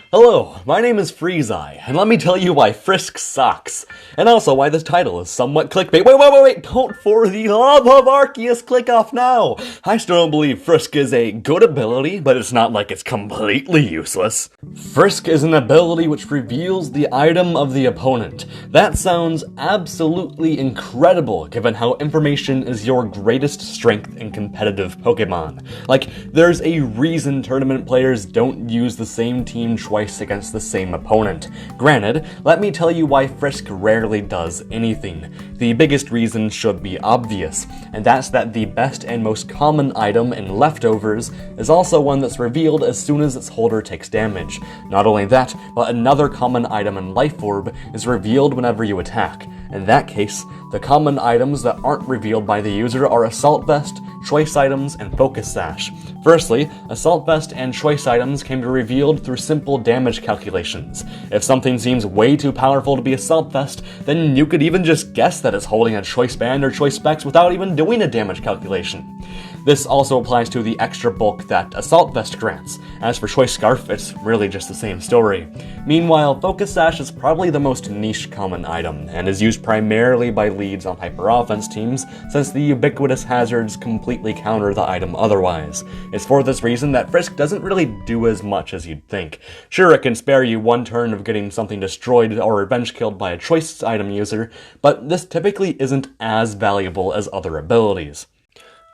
Hello, my name is Freezeye, and let me tell you why Frisk sucks. And also why this title is somewhat clickbait. Wait, don't for the love of Arceus click off now! I still don't believe Frisk is a good ability, but it's not like it's completely useless. Frisk is an ability which reveals the item of the opponent. That sounds absolutely incredible, given how information is your greatest strength in competitive Pokemon. Like, there's a reason tournament players don't use the same team twice against the same opponent. Granted, let me tell you why Frisk rarely does anything. The biggest reason should be obvious, and that's that the best and most common item in Leftovers is also one that's revealed as soon as its holder takes damage. Not only that, but another common item in Life Orb is revealed whenever you attack. In that case, the common items that aren't revealed by the user are Assault Vest, Choice Items, and Focus Sash. Firstly, Assault Vest and Choice Items can be revealed through simple damage calculations. If something seems way too powerful to be Assault Vest, then you could even just guess that it's holding a Choice Band or Choice Specs without even doing a damage calculation. This also applies to the extra bulk that Assault Vest grants. As for Choice Scarf, it's really just the same story. Meanwhile, Focus Sash is probably the most niche common item, and is used primarily by leads on hyper offense teams, since the ubiquitous hazards completely counter the item otherwise. It's for this reason that Frisk doesn't really do as much as you'd think. Sure, it can spare you one turn of getting something destroyed or revenge killed by a choice item user, but this typically isn't as valuable as other abilities.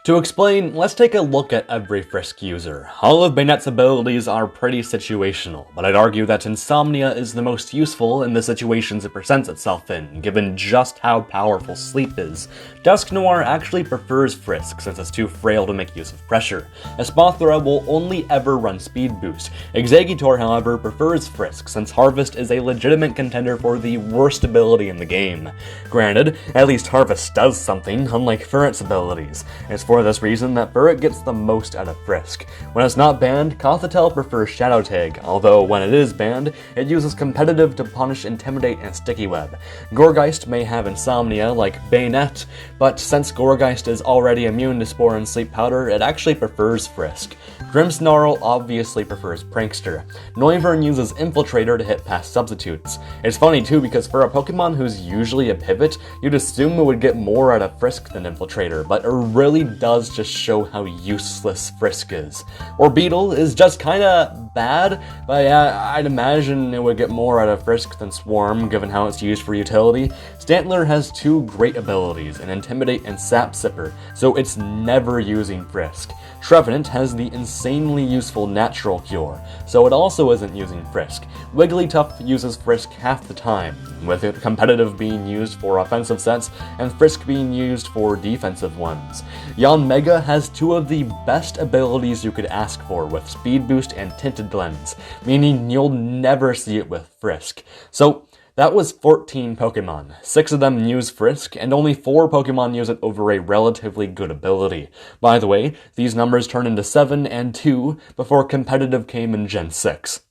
To explain, let's take a look at every Frisk user. All of Banette's abilities are pretty situational, but I'd argue that Insomnia is the most useful in the situations it presents itself in, given just how powerful Sleep is. Dusk Noir actually prefers Frisk, since it's too frail to make use of pressure. Espathra will only ever run Speed Boost. Exeggutor, however, prefers Frisk, since Harvest is a legitimate contender for the worst ability in the game. Granted, at least Harvest does something, unlike Furret's abilities. It's for this reason that Furret gets the most out of Frisk. When it's not banned, Gothitelle prefers Shadow Tag, although when it is banned, it uses Competitive to punish Intimidate and Sticky Web. Gourgeist may have Insomnia, like Banette, but since Gourgeist is already immune to Spore and Sleep Powder, it actually prefers Frisk. Grimmsnarl obviously prefers Prankster. Noivern uses Infiltrator to hit past substitutes. It's funny too, because for a Pokemon who's usually a pivot, you'd assume it would get more out of Frisk than Infiltrator, but it really does just show how useless Frisk is. Orbeetle is just kinda bad, but yeah, I'd imagine it would get more out of Frisk than Swarm, given how it's used for utility. Stantler has two great abilities, an Intimidate and Sap Sipper, so it's never using Frisk. Trevenant has the insanely useful Natural Cure, so it also isn't using Frisk. Wigglytuff uses Frisk half the time, with it competitive being used for offensive sets and Frisk being used for defensive ones. Yanmega has two of the best abilities you could ask for with Speed Boost and Tinted Lens, meaning you'll never see it with Frisk. So, that was 14 Pokemon. 6 of them use Frisk, and only 4 Pokemon use it over a relatively good ability. By the way, these numbers turn into 7 and 2 before competitive came in Gen 6.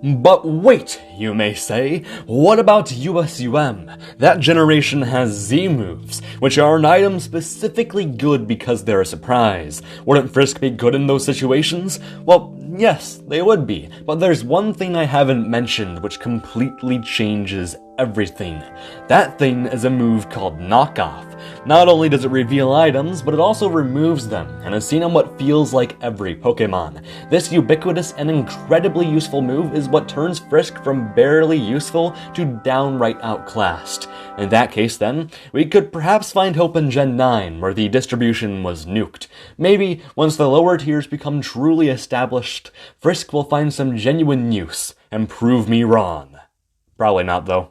But wait, you may say, what about USUM? That generation has Z moves, which are an item specifically good because they're a surprise. Wouldn't Frisk be good in those situations? Well, yes, they would be, but there's one thing I haven't mentioned which completely changes everything. That thing is a move called Knockoff. Not only does it reveal items, but it also removes them, and is seen on what feels like every Pokemon. This ubiquitous and incredibly useful move is what turns Frisk from barely useful to downright outclassed. In that case then, we could perhaps find hope in Gen 9, where the distribution was nuked. Maybe, once the lower tiers become truly established, Frisk will find some genuine use, and prove me wrong. Probably not, though.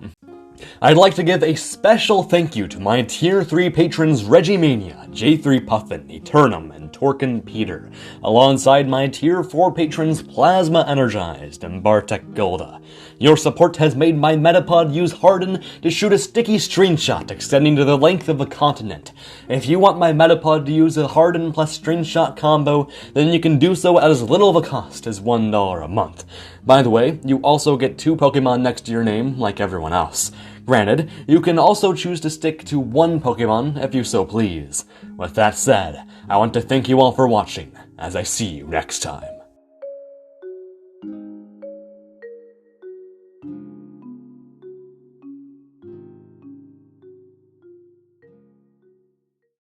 I'd like to give a special thank you to my Tier 3 patrons Regimania, J3 Puffin, Eternum, and Torkin Peter, alongside my Tier 4 patrons Plasma Energized and Bartek Golda. Your support has made my Metapod use Harden to shoot a sticky screenshot extending to the length of a continent. If you want my Metapod to use a Harden plus screenshot combo, then you can do so at as little of a cost as $1 a month. By the way, you also get 2 Pokemon next to your name, like everyone else. Granted, you can also choose to stick to 1 Pokemon if you so please. With that said, I want to thank you all for watching, as I see you next time.